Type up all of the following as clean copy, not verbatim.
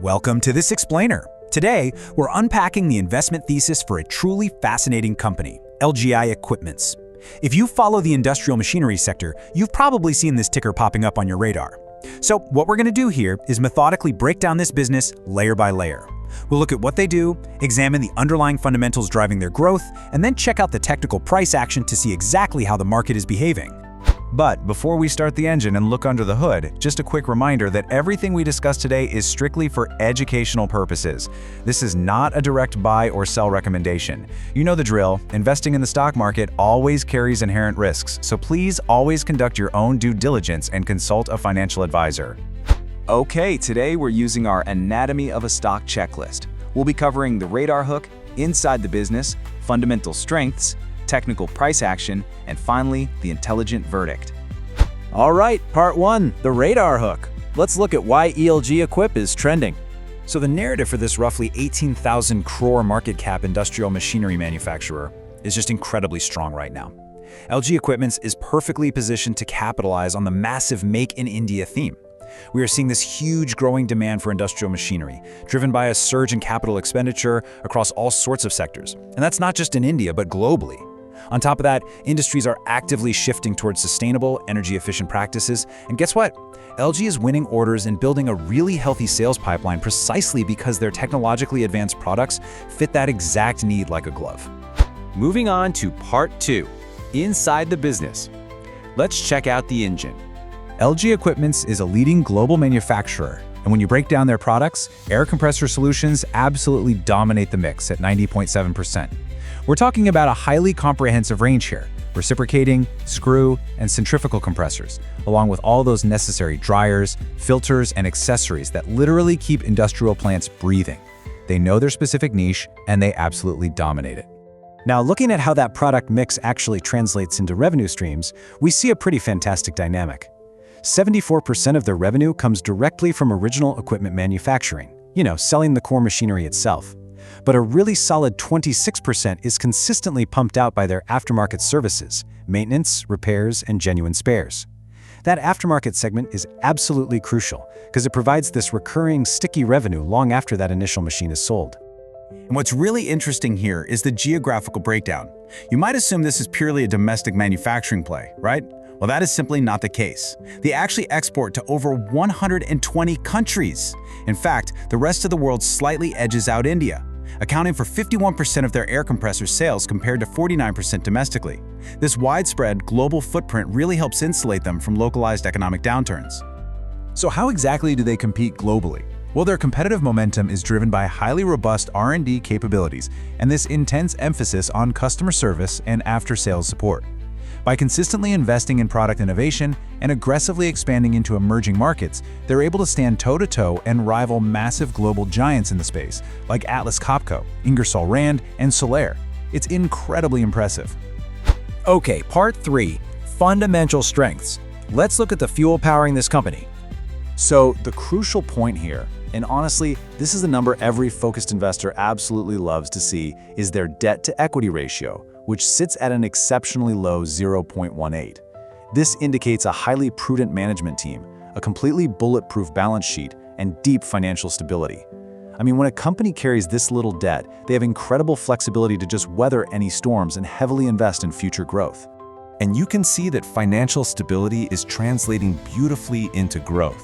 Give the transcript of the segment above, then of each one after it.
Welcome to this explainer. Today, we're unpacking the investment thesis for a truly fascinating company, ELGIQUIP. If you follow the industrial machinery sector, you've probably seen this ticker popping up on your radar. So what we're going to do here is methodically break down this business layer by layer. We'll look at what they do, examine the underlying fundamentals driving their growth, and then check out the technical price action to see exactly how the market is behaving. But before we start the engine and look under the hood, just a quick reminder that everything we discuss today is strictly for educational purposes. This is not a direct buy or sell recommendation. You know the drill, investing in the stock market always carries inherent risks, so please always conduct your own due diligence and consult a financial advisor. Okay, today we're using our Anatomy of a Stock checklist. We'll be covering the radar hook, inside the business, fundamental strengths, technical price action, and finally, the intelligent verdict. All right, part one, the radar hook. Let's look at why ELGIQUIP is trending. So the narrative for this roughly 18,000 crore market cap industrial machinery manufacturer is just incredibly strong right now. ELGIQUIP is perfectly positioned to capitalize on the massive Make in India theme. We are seeing this huge growing demand for industrial machinery, driven by a surge in capital expenditure across all sorts of sectors. And that's not just in India, but globally. On top of that, industries are actively shifting towards sustainable, energy-efficient practices. And guess what? LG is winning orders and building a really healthy sales pipeline precisely because their technologically advanced products fit that exact need like a glove. Moving on to part two, inside the business. Let's check out the engine. ELGIQUIP is a leading global manufacturer, and when you break down their products, air compressor solutions absolutely dominate the mix at 90.7%. We're talking about a highly comprehensive range here: reciprocating, screw, and centrifugal compressors, along with all those necessary dryers, filters, and accessories that literally keep industrial plants breathing. They know their specific niche, and they absolutely dominate it. Now, looking at how that product mix actually translates into revenue streams, we see a pretty fantastic dynamic. 74% of their revenue comes directly from original equipment manufacturing, selling the core machinery itself. But a really solid 26% is consistently pumped out by their aftermarket services, maintenance, repairs, and genuine spares. That aftermarket segment is absolutely crucial because it provides this recurring, sticky revenue long after that initial machine is sold. And what's really interesting here is the geographical breakdown. You might assume this is purely a domestic manufacturing play, right? Well, that is simply not the case. They actually export to over 120 countries. In fact, the rest of the world slightly edges out India, accounting for 51% of their air compressor sales compared to 49% domestically. This widespread global footprint really helps insulate them from localized economic downturns. So how exactly do they compete globally? Well, their competitive momentum is driven by highly robust R&D capabilities and this intense emphasis on customer service and after-sales support. By consistently investing in product innovation and aggressively expanding into emerging markets, they're able to stand toe-to-toe and rival massive global giants in the space, like Atlas Copco, Ingersoll Rand, and Solaire. It's incredibly impressive. Okay, part three, fundamental strengths. Let's look at the fuel powering this company. So the crucial point here, and honestly, this is the number every focused investor absolutely loves to see, is their debt-to-equity ratio, which sits at an exceptionally low 0.18. This indicates a highly prudent management team, a completely bulletproof balance sheet, and deep financial stability. I mean, when a company carries this little debt, they have incredible flexibility to just weather any storms and heavily invest in future growth. And you can see that financial stability is translating beautifully into growth.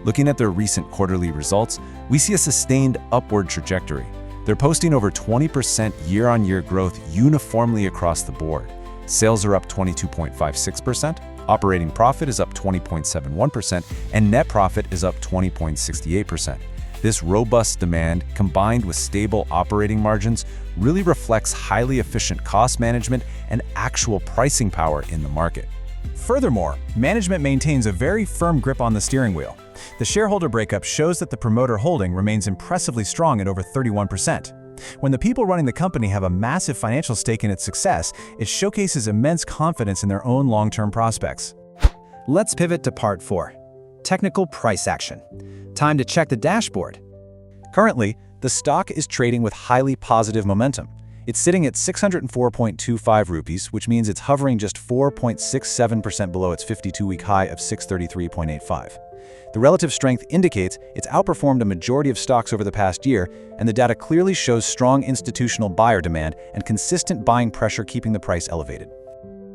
Looking at their recent quarterly results, we see a sustained upward trajectory. They're posting over 20% year-on-year growth uniformly across the board. Sales are up 22.56%, operating profit is up 20.71%, and net profit is up 20.68%. This robust demand, combined with stable operating margins, really reflects highly efficient cost management and actual pricing power in the market. Furthermore, management maintains a very firm grip on the steering wheel. The shareholder breakup shows that the promoter holding remains impressively strong at over 31%. When the people running the company have a massive financial stake in its success, it showcases immense confidence in their own long-term prospects. Let's pivot to part four, technical price action. Time to check the dashboard. Currently, the stock is trading with highly positive momentum. It's sitting at 604.25 rupees, which means it's hovering just 4.67% below its 52-week high of 633.85. The relative strength indicates it's outperformed a majority of stocks over the past year, and the data clearly shows strong institutional buyer demand and consistent buying pressure keeping the price elevated.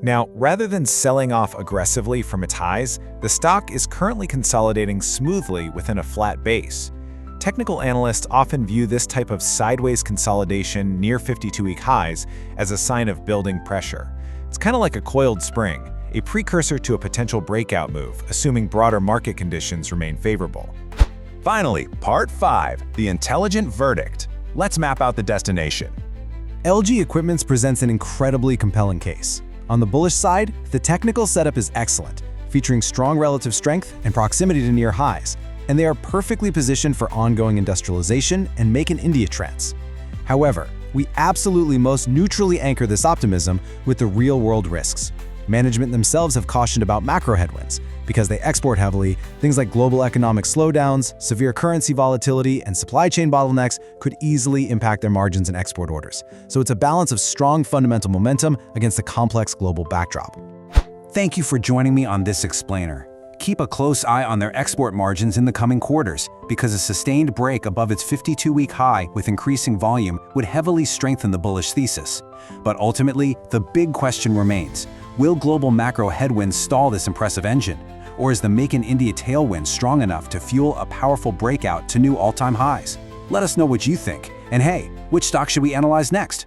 Now, rather than selling off aggressively from its highs, the stock is currently consolidating smoothly within a flat base. Technical analysts often view this type of sideways consolidation near 52-week highs as a sign of building pressure. It's kind of like a coiled spring, a precursor to a potential breakout move, assuming broader market conditions remain favorable. Finally, Part 5, the intelligent verdict. Let's map out the destination. ELGIEQUIP presents an incredibly compelling case. On the bullish side, the technical setup is excellent, featuring strong relative strength and proximity to near highs, and they are perfectly positioned for ongoing industrialization and Make in India trends. However, we absolutely most neutrally anchor this optimism with the real-world risks. Management themselves have cautioned about macro headwinds. Because they export heavily, things like global economic slowdowns, severe currency volatility, and supply chain bottlenecks could easily impact their margins and export orders. So it's a balance of strong fundamental momentum against a complex global backdrop. Thank you for joining me on this explainer. Keep a close eye on their export margins in the coming quarters, because a sustained break above its 52-week high with increasing volume would heavily strengthen the bullish thesis. But ultimately, the big question remains: will global macro headwinds stall this impressive engine? Or is the Make in India tailwind strong enough to fuel a powerful breakout to new all-time highs? Let us know what you think. And hey, which stock should we analyze next?